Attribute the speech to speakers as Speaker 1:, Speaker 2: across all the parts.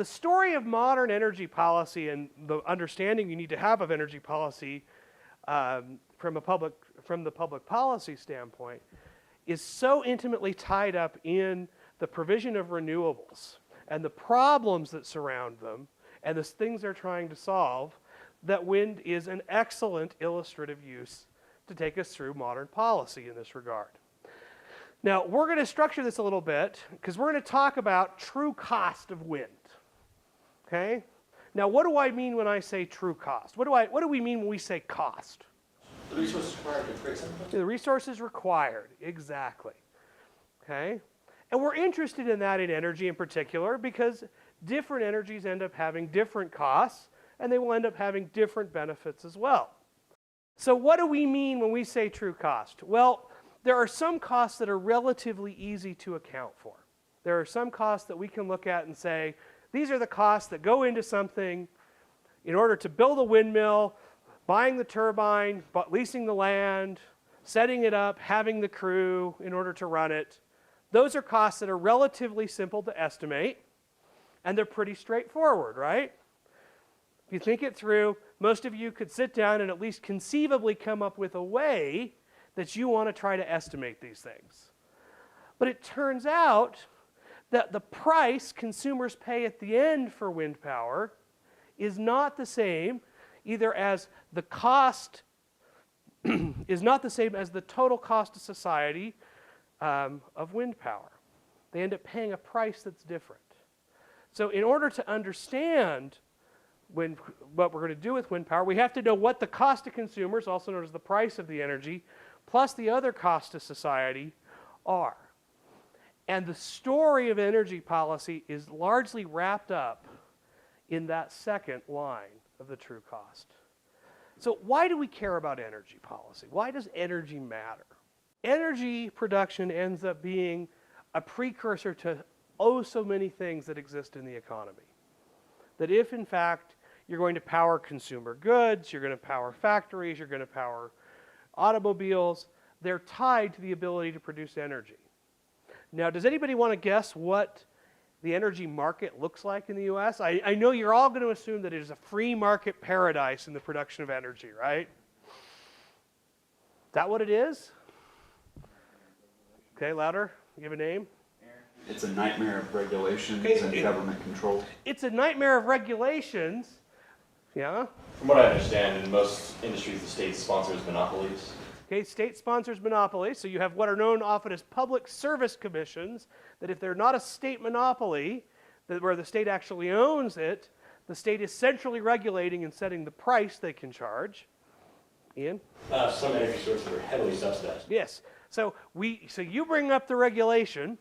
Speaker 1: the story of modern energy policy and the understanding you need to have of energy policy from the public policy standpoint is so intimately tied up in the provision of renewables and the problems that surround them and the things they're trying to solve, that wind is an excellent illustrative use to take us through modern policy in this regard. Now, we're going to structure this a little bit because we're going to talk about true cost of wind. Okay? Now, what do I mean when I say true cost? What do we mean when we say cost?
Speaker 2: The resources required to create something?
Speaker 1: The resources required, exactly. Okay? And we're interested in that in energy in particular because different energies end up having different costs and they will end up having different benefits as well. So what do we mean when we say true cost? Well, there are some costs that are relatively easy to account for. There are some costs that we can look at and say, these are the costs that go into something in order to build a windmill, buying the turbine, leasing the land, setting it up, having the crew in order to run it. Those are costs that are relatively simple to estimate, and they're pretty straightforward, right? If you think it through, most of you could sit down and at least conceivably come up with a way that you want to try to estimate these things. But it turns out that the price consumers pay at the end for wind power is not the same either as the cost is not the same as the total cost to society of wind power. They end up paying a price that's different. So in order to understand what we're going to do with wind power, we have to know what the cost to consumers, also known as the price of the energy, plus the other costs to society are. And the story of energy policy is largely wrapped up in that second line of the true cost. So why do we care about energy policy? Why does energy matter? Energy production ends up being a precursor to oh so many things that exist in the economy. That if in fact you're going to power consumer goods, you're going to power factories, you're going to power automobiles, they're tied to the ability to produce energy. Now, does anybody want to guess what the energy market looks like in the US? I know you're all going to assume that it is a free market paradise in the production of energy, right? Is that what it is? Okay, louder. You have a name?
Speaker 3: It's a nightmare of regulations and government control.
Speaker 1: It's a nightmare of regulations. Yeah?
Speaker 2: From what I understand, in most industries, the state sponsors monopolies.
Speaker 1: Okay, state sponsors monopolies. So you have what are known often as public service commissions, that if they're not a state monopoly, where the state actually owns it, the state is centrally regulating and setting the price they can charge. Ian?
Speaker 2: Some energy sources are heavily subsidized.
Speaker 1: Yes. So you bring up the regulation.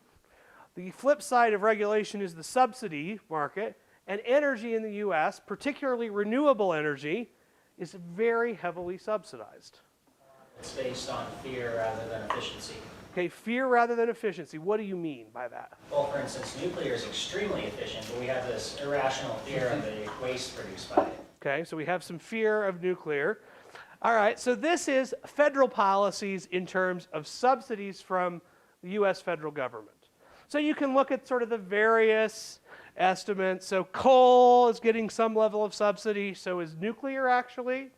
Speaker 1: The flip side of regulation is the subsidy market, and energy in the US, particularly renewable energy, is very heavily subsidized.
Speaker 4: It's based on fear rather than efficiency.
Speaker 1: Okay, fear rather than efficiency. What do you mean by that?
Speaker 4: Well, for instance, nuclear is extremely efficient, but we have this irrational fear of the waste produced by it.
Speaker 1: Okay, so we have some fear of nuclear. All right, so this is federal policies in terms of subsidies from the US federal government. So you can look at sort of the various estimates. So coal is getting some level of subsidy, so is nuclear actually.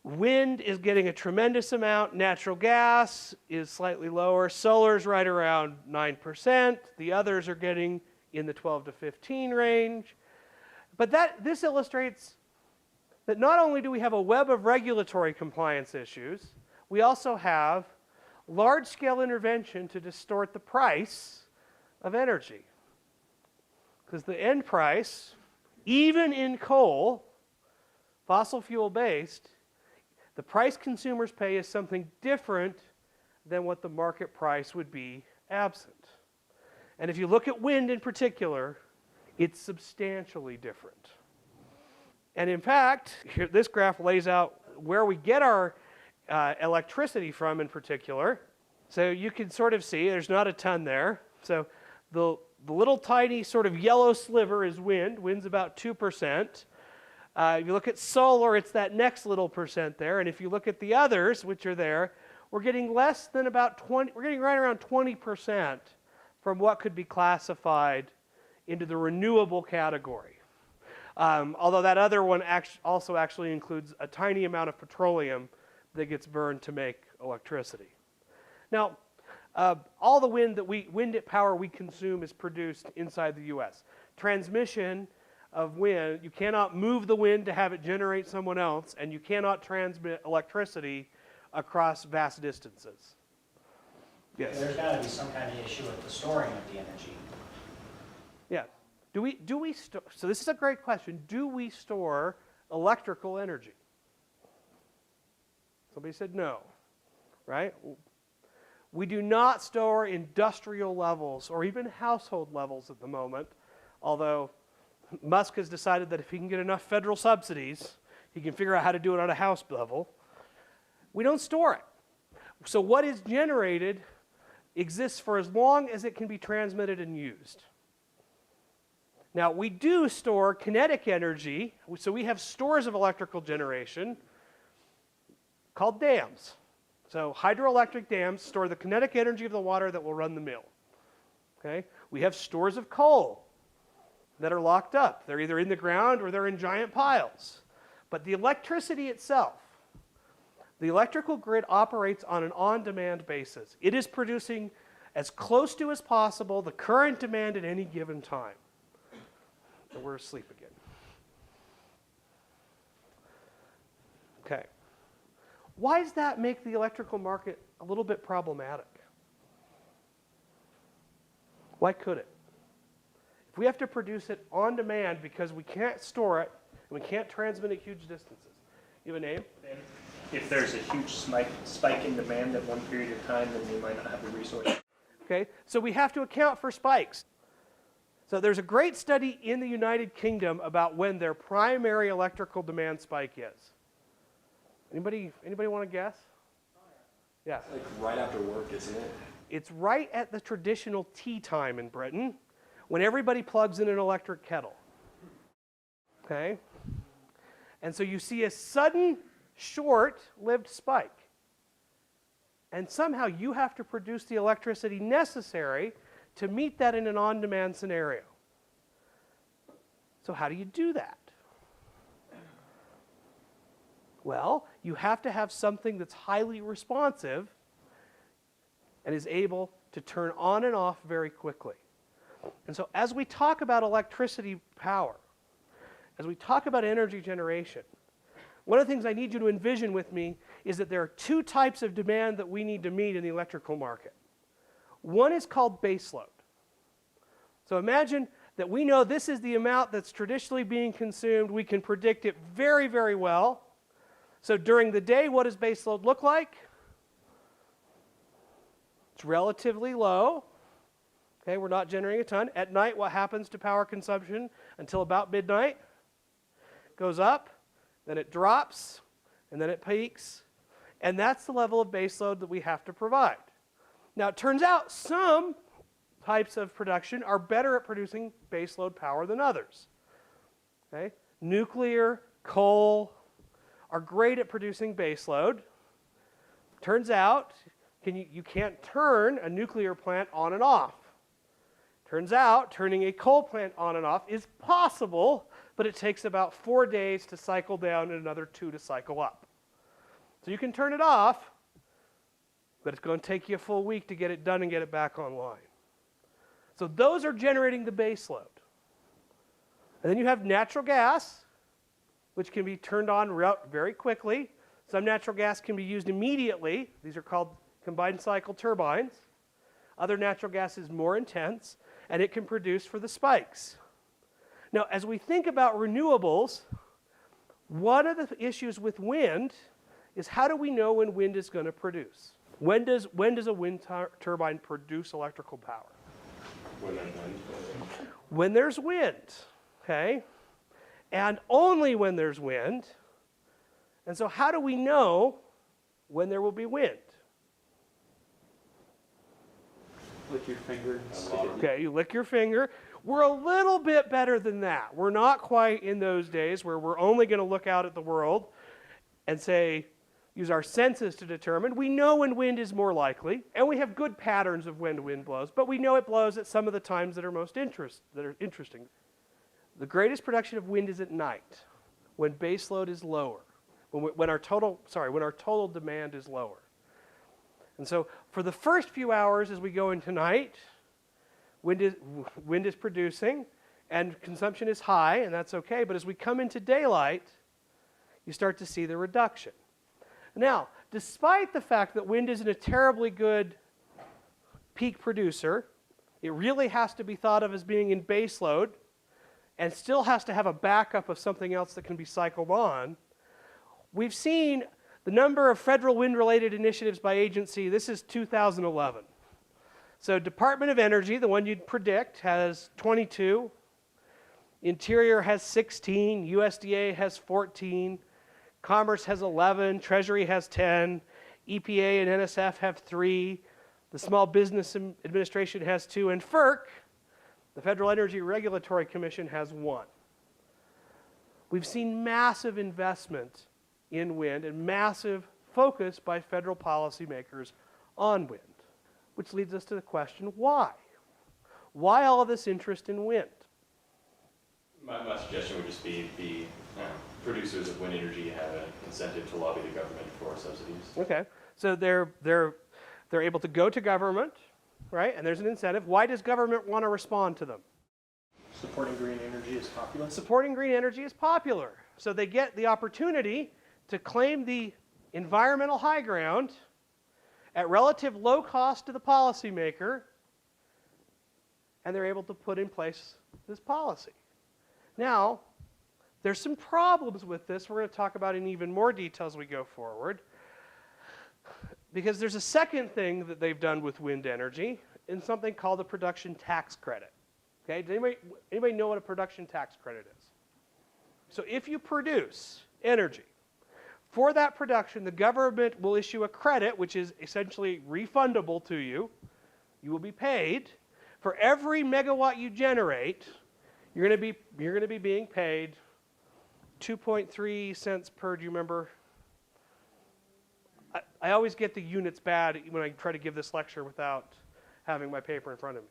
Speaker 1: Wind is getting a tremendous amount. Natural gas is slightly lower. Solar is right around 9%. The others are getting in the 12 to 15 range. But this illustrates that not only do we have a web of regulatory compliance issues, we also have large-scale intervention to distort the price of energy. Because the end price, even in coal, fossil fuel-based, the price consumers pay is something different than what the market price would be absent. And if you look at wind in particular, it's substantially different. And in fact, here, this graph lays out where we get our electricity from in particular. So you can sort of see there's not a ton there. So the little tiny sort of yellow sliver is wind. Wind's about 2%. If you look at solar, it's that next little percent there. And if you look at the others, which are there, we're getting less than about 20, we're getting right around 20% from what could be classified into the renewable category. Although that other one also actually includes a tiny amount of petroleum that gets burned to make electricity. Now, all the wind power we consume is produced inside the U.S. Transmission of wind, you cannot move the wind to have it generate someone else, and you cannot transmit electricity across vast distances. Yes.
Speaker 4: There's got to be some kind of issue with the storing of the energy.
Speaker 1: Yeah. Do we store? So this is a great question. Do we store electrical energy? Somebody said no, right? We do not store industrial levels or even household levels at the moment, although Musk has decided that if he can get enough federal subsidies, he can figure out how to do it on a house level. We don't store it. So what is generated exists for as long as it can be transmitted and used. Now, we do store kinetic energy, so we have stores of electrical generation called dams. So hydroelectric dams store the kinetic energy of the water that will run the mill. Okay? We have stores of coal that are locked up. They're either in the ground or they're in giant piles. But the electricity itself, the electrical grid operates on an on-demand basis. It is producing as close to as possible the current demand at any given time. And we're asleep again. Okay. Why does that make the electrical market a little bit problematic? Why could it? If we have to produce it on demand because we can't store it and we can't transmit it huge distances. You have a name?
Speaker 5: If there's a huge spike in demand at one period of time, then we might not have the resource.
Speaker 1: Okay, so we have to account for spikes. So there's a great study in the United Kingdom about when their primary electrical demand spike is. Anybody want to guess? Yeah.
Speaker 2: Like right after work, isn't it?
Speaker 1: It's right at the traditional tea time in Britain when everybody plugs in an electric kettle. Okay? And so you see a sudden, short-lived spike. And somehow you have to produce the electricity necessary to meet that in an on-demand scenario. So how do you do that? Well, you have to have something that's highly responsive and is able to turn on and off very quickly. And so as we talk about electricity power, as we talk about energy generation, one of the things I need you to envision with me is that there are two types of demand that we need to meet in the electrical market. One is called baseload. So imagine that we know this is the amount that's traditionally being consumed. We can predict it very, very well. So during the day, what does baseload look like? It's relatively low. Okay, we're not generating a ton. At night, what happens to power consumption until about midnight? It goes up, then it drops, and then it peaks. And that's the level of baseload that we have to provide. Now, it turns out some types of production are better at producing baseload power than others. Okay? Nuclear, coal are great at producing baseload. Turns out you can't turn a nuclear plant on and off. Turns out turning a coal plant on and off is possible, but it takes about 4 days to cycle down and another 2 to cycle up. So you can turn it off, but it's going to take you a full week to get it done and get it back online. So those are generating the base load. And then you have natural gas, which can be turned on very quickly. Some natural gas can be used immediately. These are called combined cycle turbines. Other natural gas is more intense, and it can produce for the spikes. Now, as we think about renewables, one of the issues with wind is how do we know when wind is going to produce? When does a wind turbine produce electrical power?
Speaker 2: When there's wind.
Speaker 1: When there's wind, okay? And only when there's wind. And so how do we know when there will be wind?
Speaker 3: Lick your finger.
Speaker 1: Okay, you lick your finger. We're a little bit better than that. We're not quite in those days where we're only going to look out at the world and say, use our senses to determine. We know when wind is more likely, and we have good patterns of when wind blows, but we know it blows at some of the times that are interesting. The greatest production of wind is at night, when base load is lower, when our total demand is lower. And so for the first few hours as we go into night, wind is producing and consumption is high, and that's okay. But as we come into daylight, you start to see the reduction. Now, despite the fact that wind isn't a terribly good peak producer, it really has to be thought of as being in base load and still has to have a backup of something else that can be cycled on. We've seen the number of federal wind-related initiatives by agency. This is 2011. So Department of Energy, the one you'd predict, has 22. Interior has 16. USDA has 14. Commerce has 11. Treasury has 10. EPA and NSF have 3. The Small Business Administration has 2. And FERC, the Federal Energy Regulatory Commission, has 1. We've seen massive investment in wind and massive focus by federal policymakers on wind, which leads us to the question, why? Why all of this interest in wind?
Speaker 2: My suggestion would just be the producers of wind energy have an incentive to lobby the government for subsidies.
Speaker 1: Okay, so they're able to go to government, right? And there's an incentive. Why does government want to respond to them?
Speaker 5: Supporting green energy is popular.
Speaker 1: Supporting green energy is popular. So they get the opportunity to claim the environmental high ground at relative low cost to the policymaker, and they're able to put in place this policy. Now, there's some problems with this we're going to talk about in even more detail as we go forward, because there's a second thing that they've done with wind energy in something called the production tax credit. Okay, does anybody know what a production tax credit is? So if you produce energy, for that production, the government will issue a credit, which is essentially refundable to you. You will be paid. For every megawatt you generate, you're going to be being paid 2.3 cents per, do you remember? I always get the units bad when I try to give this lecture without having my paper in front of me.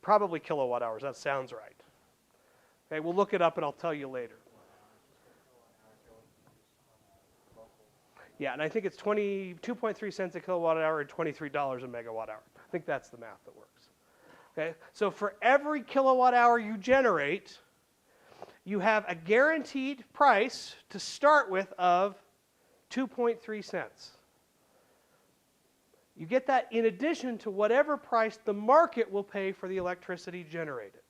Speaker 1: Probably kilowatt hours, that sounds right. Okay, we'll look it up and I'll tell you later. Yeah, and I think it's 2.3 cents a kilowatt hour and $23 a megawatt hour. I think that's the math that works. Okay, so for every kilowatt hour you generate, you have a guaranteed price to start with of 2.3 cents. You get that in addition to whatever price the market will pay for the electricity generated.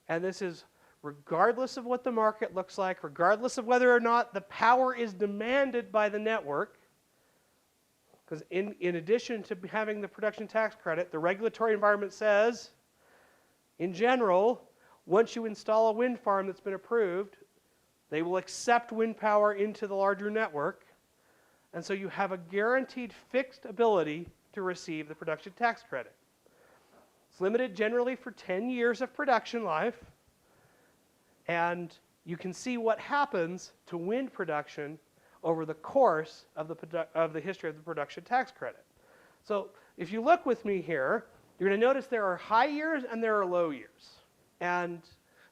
Speaker 1: And this is regardless of what the market looks like, regardless of whether or not the power is demanded by the network, because in addition to having the production tax credit, the regulatory environment says, in general, once you install a wind farm that's been approved, they will accept wind power into the larger network, and so you have a guaranteed fixed ability to receive the production tax credit. It's limited generally for 10 years of production life, and you can see what happens to wind production over the course of the history of the production tax credit. So if you look with me here, you're going to notice there are high years and there are low years. And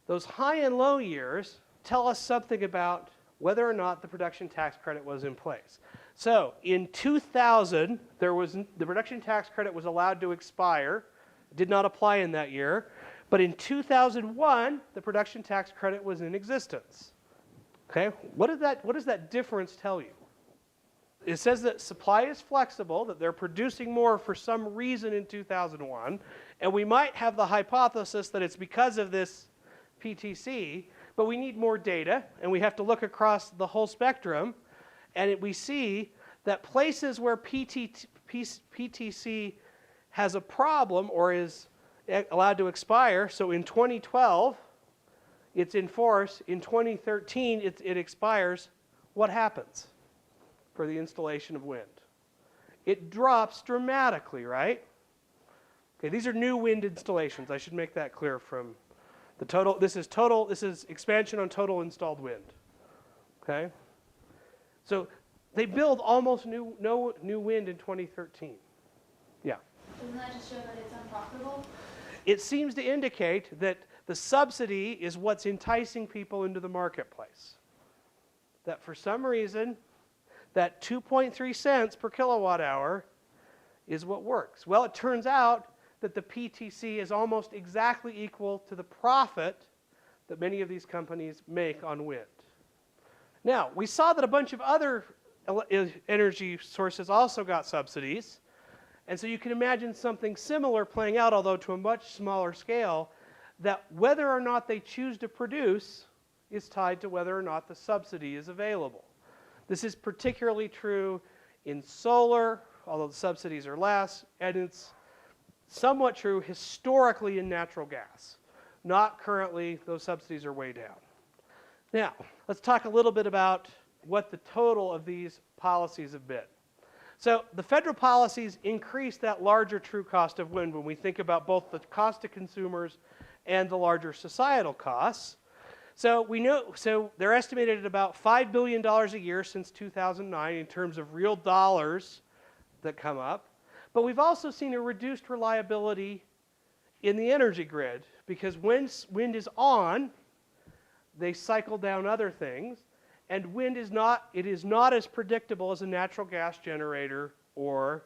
Speaker 1: those high and low years tell us something about whether or not the production tax credit was in place. So in 2000, the production tax credit was allowed to expire. It did not apply in that year. But in 2001, the production tax credit was in existence. Okay, what does that difference tell you? It says that supply is flexible, that they're producing more for some reason in 2001, and we might have the hypothesis that it's because of this PTC, but we need more data, and we have to look across the whole spectrum, and we see that places where PTC has a problem or is allowed to expire, so in 2012, it's in force. In 2013, it expires. What happens for the installation of wind? It drops dramatically, right? Okay, these are new wind installations. I should make that clear from the total. This is expansion on total installed wind. Okay? So they build almost no new wind in 2013. Yeah.
Speaker 6: Doesn't that just show that it's unprofitable?
Speaker 1: It seems to indicate that the subsidy is what's enticing people into the marketplace. That for some reason, that 2.3 cents per kilowatt hour is what works. Well, it turns out that the PTC is almost exactly equal to the profit that many of these companies make on wind. Now, we saw that a bunch of other energy sources also got subsidies. And so you can imagine something similar playing out, although to a much smaller scale, that whether or not they choose to produce is tied to whether or not the subsidy is available. This is particularly true in solar, although the subsidies are less, and it's somewhat true historically in natural gas. Not currently, those subsidies are way down. Now, let's talk a little bit about what the total of these policies have been. So the federal policies increase that larger true cost of wind when we think about both the cost to consumers and the larger societal costs. So they're estimated at about $5 billion a year since 2009 in terms of real dollars that come up. But we've also seen a reduced reliability in the energy grid because when wind is on, they cycle down other things. And wind is not as predictable as a natural gas generator or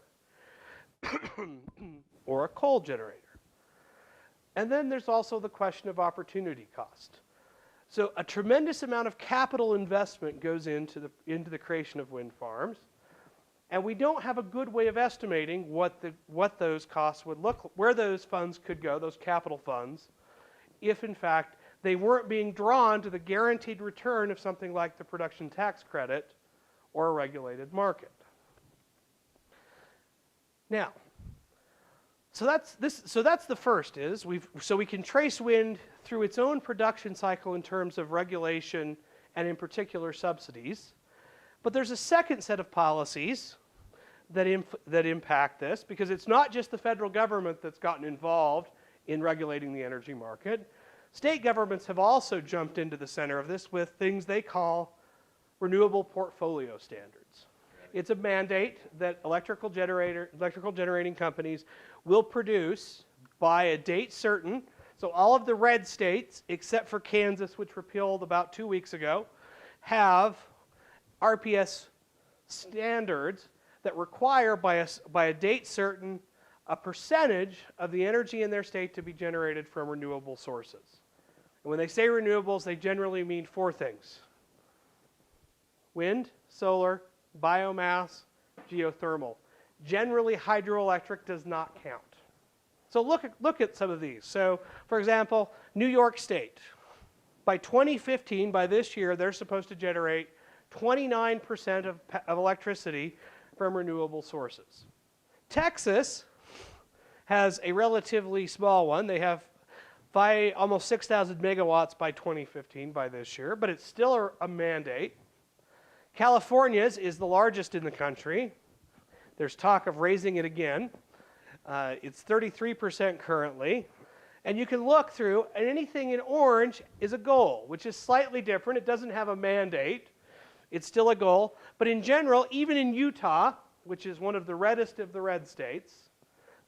Speaker 1: a coal generator. And then there's also the question of opportunity cost. So a tremendous amount of capital investment goes into the creation of wind farms, and we don't have a good way of estimating what those costs would look like, where those funds could go, those capital funds, if in fact they weren't being drawn to the guaranteed return of something like the production tax credit or a regulated market. Now, so that's the first so we can trace wind through its own production cycle in terms of regulation and in particular subsidies. But there's a second set of policies that impact this because it's not just the federal government that's gotten involved in regulating the energy market. State governments have also jumped into the center of this with things they call renewable portfolio standards. It's a mandate that electrical generating companies will produce by a date certain. So all of the red states, except for Kansas, which repealed about 2 weeks ago, have RPS standards that require by a date certain a percentage of the energy in their state to be generated from renewable sources. And when they say renewables, they generally mean 4 things: wind, solar, biomass, geothermal. Generally, hydroelectric does not count. So look at some of these. So, for example, New York State. By 2015, by this year, they're supposed to generate 29% of electricity from renewable sources. Texas has a relatively small one. They have almost 6,000 megawatts by 2015 by this year, but it's still a mandate. California's is the largest in the country. There's talk of raising it again. It's 33% currently. And you can look through, and anything in orange is a goal, which is slightly different. It doesn't have a mandate. It's still a goal. But in general, even in Utah, which is one of the reddest of the red states,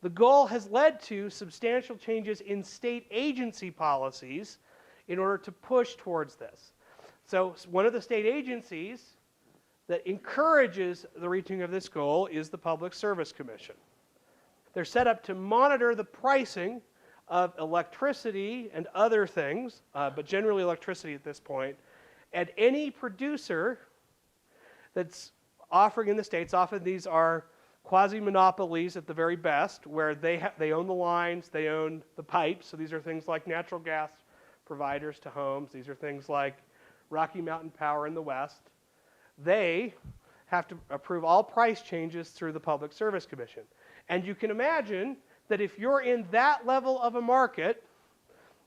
Speaker 1: the goal has led to substantial changes in state agency policies in order to push towards this. So one of the state agencies that encourages the reaching of this goal is the Public Service Commission. They're set up to monitor the pricing of electricity and other things, but generally electricity at this point, and any producer that's offering in the states. Often these are quasi-monopolies at the very best, where they own the lines, they own the pipes. So these are things like natural gas providers to homes. These are things like Rocky Mountain Power in the West. They have to approve all price changes through the Public Service Commission. And you can imagine that if you're in that level of a market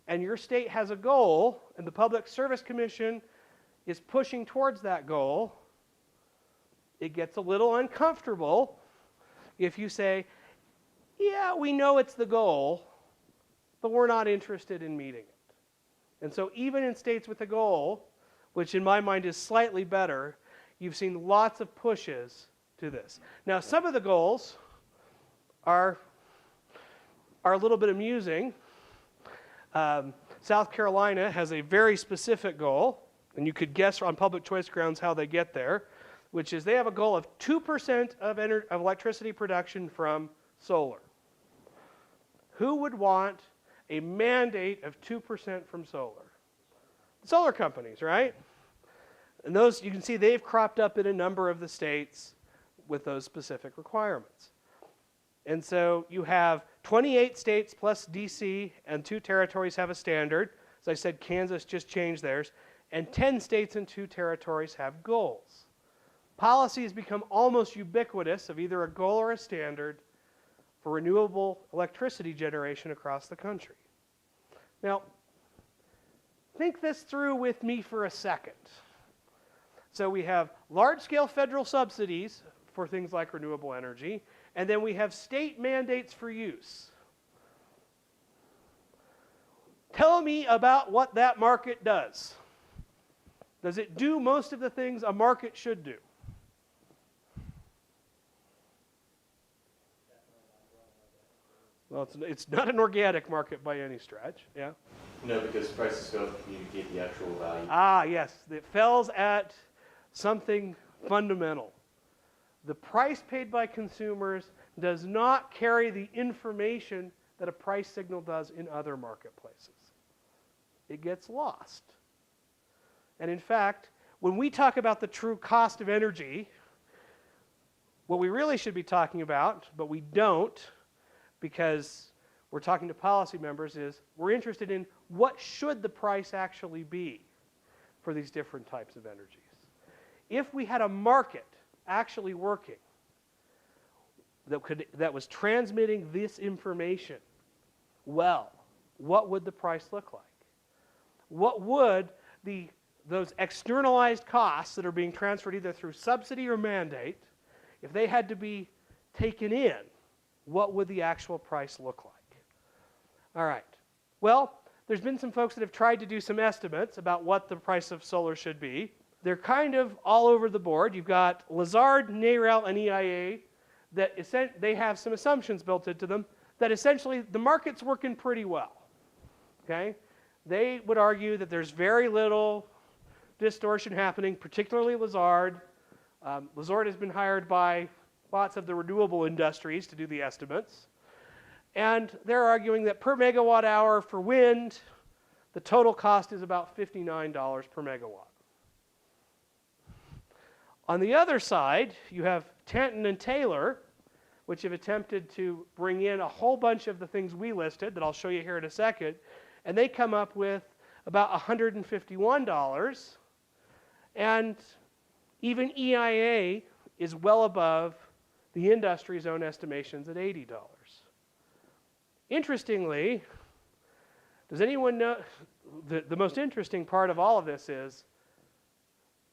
Speaker 1: and your state has a goal and the Public Service Commission is pushing towards that goal, it gets a little uncomfortable if you say, yeah, we know it's the goal, but we're not interested in meeting it. And so even in states with a goal, which in my mind is slightly better, you've seen lots of pushes to this. Now, some of the goals are a little bit amusing. South Carolina has a very specific goal, and you could guess on public choice grounds how they get there, which is they have a goal of 2% of electricity production from solar. Who would want a mandate of 2% from solar? Solar companies, right? And those, you can see they've cropped up in a number of the states with those specific requirements. And so you have 28 states plus DC, and 2 territories have a standard. As I said, Kansas just changed theirs. And 10 states and 2 territories have goals. Policy has become almost ubiquitous of either a goal or a standard for renewable electricity generation across the country. Now, think this through with me for a second. So we have large-scale federal subsidies for things like renewable energy, and then we have state mandates for use. Tell me about what that market does. Does it do most of the things a market should do? Well, it's not an organic market by any stretch, yeah?
Speaker 2: No, because prices fail to communicate the actual value.
Speaker 1: Ah, yes, it fails at something fundamental. The price paid by consumers does not carry the information that a price signal does in other marketplaces. It gets lost. And in fact, when we talk about the true cost of energy, what we really should be talking about, but we don't, because we're talking to policy members, is we're interested in what should the price actually be for these different types of energies. If we had a market actually working that was transmitting this information well, what would the price look like? What would those externalized costs that are being transferred either through subsidy or mandate, if they had to be taken in, what would the actual price look like? All right. Well, there's been some folks that have tried to do some estimates about what the price of solar should be. They're kind of all over the board. You've got Lazard, NAREL, and EIA that they have some assumptions built into them that essentially the market's working pretty well. Okay? They would argue that there's very little distortion happening, particularly Lazard. Lazard has been hired by lots of the renewable industries to do the estimates. And they're arguing that per megawatt hour for wind, the total cost is about $59 per megawatt. On the other side, you have Tanton and Taylor, which have attempted to bring in a whole bunch of the things we listed that I'll show you here in a second, and they come up with about $151, and even EIA is well above the industry's own estimations at $80. Interestingly, does anyone know, the most interesting part of all of this is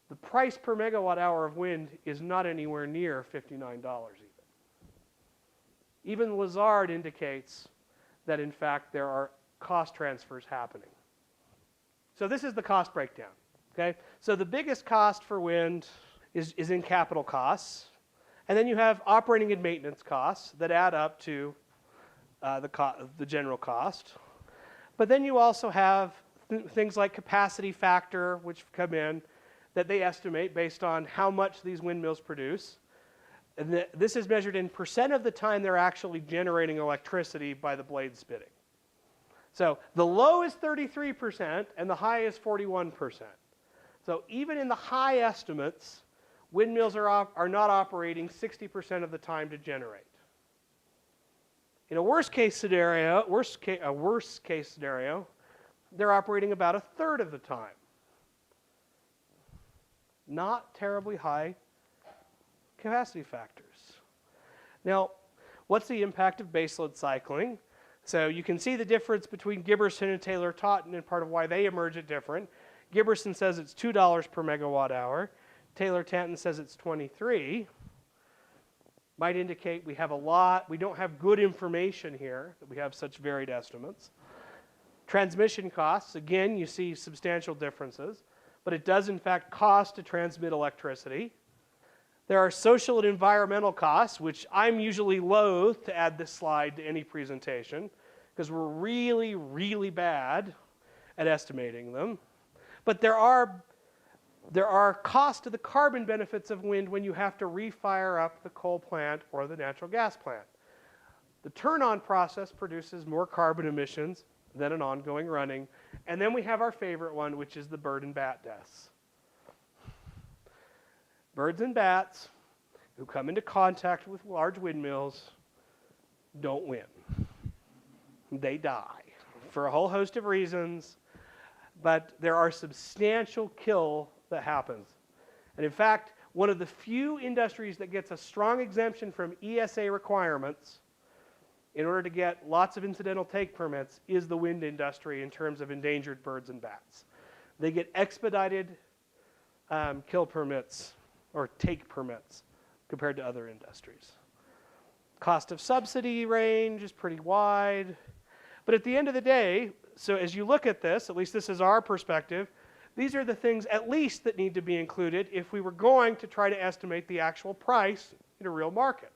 Speaker 1: the price per megawatt hour of wind is not anywhere near $59 even. Even Lazard indicates that in fact there are cost transfers happening. So this is the cost breakdown. Okay? So the biggest cost for wind is in capital costs. And then you have operating and maintenance costs that add up to the general cost. But then you also have things like capacity factor, which come in, that they estimate based on how much these windmills produce. And this is measured in percent of the time they're actually generating electricity by the blade spinning. So the low is 33% and the high is 41%. So even in the high estimates, windmills are not operating 60% of the time to generate. In a worst case scenario, they're operating about a third of the time. Not terribly high capacity factors. Now, what's the impact of baseload cycling? So you can see the difference between Giberson and Taylor-Totten and part of why they emerge at different. Giberson says it's $2 per megawatt hour. Taylor-Totten says it's 23. Might indicate we don't have good information here, that we have such varied estimates. Transmission costs, again, you see substantial differences. but it does in fact cost to transmit electricity. There are social and environmental costs, which I'm usually loath to add this slide to any presentation because we're really, really bad at estimating them. But there are costs to the carbon benefits of wind when you have to refire up the coal plant or the natural gas plant. The turn-on process produces more carbon emissions than an ongoing running. And then we have our favorite one, which is the bird and bat deaths. Birds and bats who come into contact with large windmills don't win. They die for a whole host of reasons, but there are substantial kill that happens. And in fact, one of the few industries that gets a strong exemption from ESA requirements in order to get lots of incidental take permits is the wind industry in terms of endangered birds and bats. They get expedited kill permits or take permits compared to other industries. Cost of subsidy range is pretty wide. But at the end of the day, so as you look at this, at least this is our perspective, these are the things at least that need to be included if we were going to try to estimate the actual price in a real market.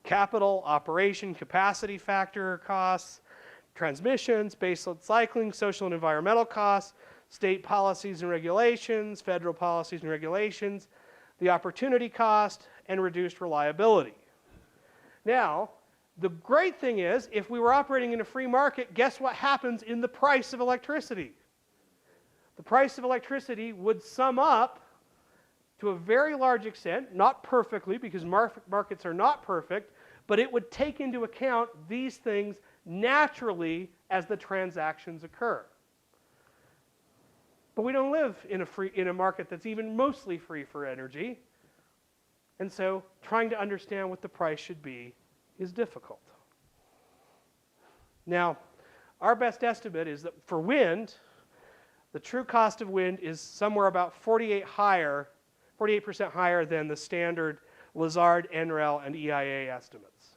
Speaker 1: Capital, operation, capacity factor costs, transmissions, baseload cycling, social and environmental costs, state policies and regulations, federal policies and regulations, the opportunity cost, and reduced reliability. Now, the great thing is, if we were operating in a free market, guess what happens in the price of electricity? The price of electricity would sum up to a very large extent, not perfectly, because markets are not perfect, but it would take into account these things naturally as the transactions occur. But we don't live in a market that's even mostly free for energy, and so trying to understand what the price should be is difficult. Now, our best estimate is that for wind, the true cost of wind is somewhere about 48% higher than the standard Lazard, NREL, and EIA estimates.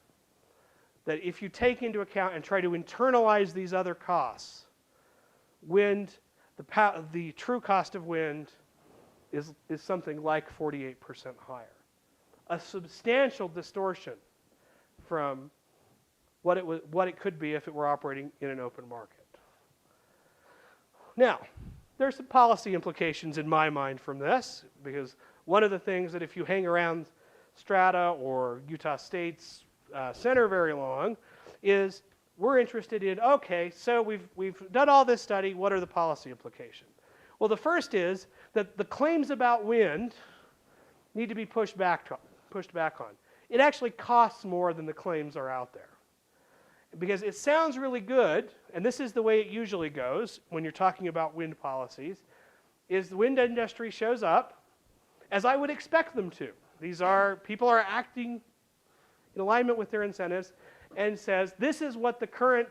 Speaker 1: That if you take into account and try to internalize these other costs, wind, the true cost of wind is something like 48% higher. A substantial distortion from what it could be if it were operating in an open market. Now, there's some policy implications in my mind from this, because one of the things that if you hang around Strata or Utah State's center very long is we're interested in, okay, so we've done all this study, what are the policy implications? Well, the first is that the claims about wind need to be pushed back on. It actually costs more than the claims are out there. Because it sounds really good, and this is the way it usually goes when you're talking about wind policies, is the wind industry shows up, as I would expect them to. People are acting in alignment with their incentives, and says, this is what the current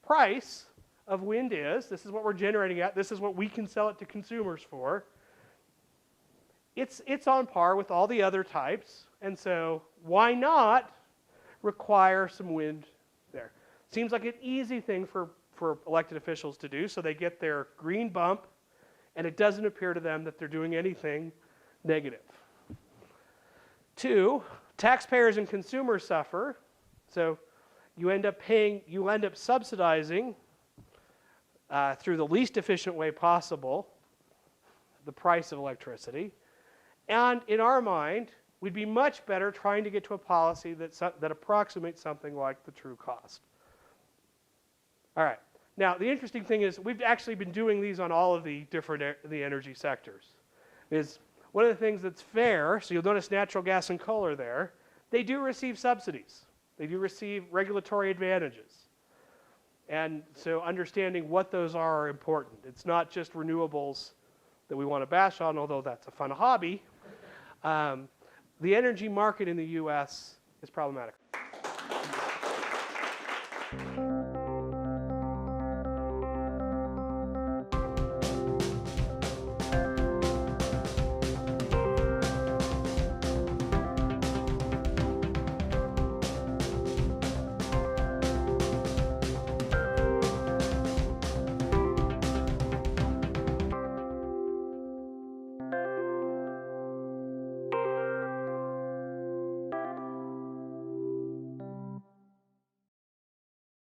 Speaker 1: price of wind is, this is what we're generating at, this is what we can sell it to consumers for. It's on par with all the other types, and so why not require some wind there? Seems like an easy thing for elected officials to do, so they get their green bump, and it doesn't appear to them that they're doing anything negative. 2, taxpayers and consumers suffer, so you end up subsidizing through the least efficient way possible the price of electricity. And in our mind, we'd be much better trying to get to a policy that approximates something like the true cost. All right. Now, the interesting thing is we've actually been doing these on all of the energy sectors. One of the things that's fair, so you'll notice natural gas and coal are there, they do receive subsidies. They do receive regulatory advantages. And so understanding what those are important. It's not just renewables that we want to bash on, although that's a fun hobby. The energy market in the US is problematic.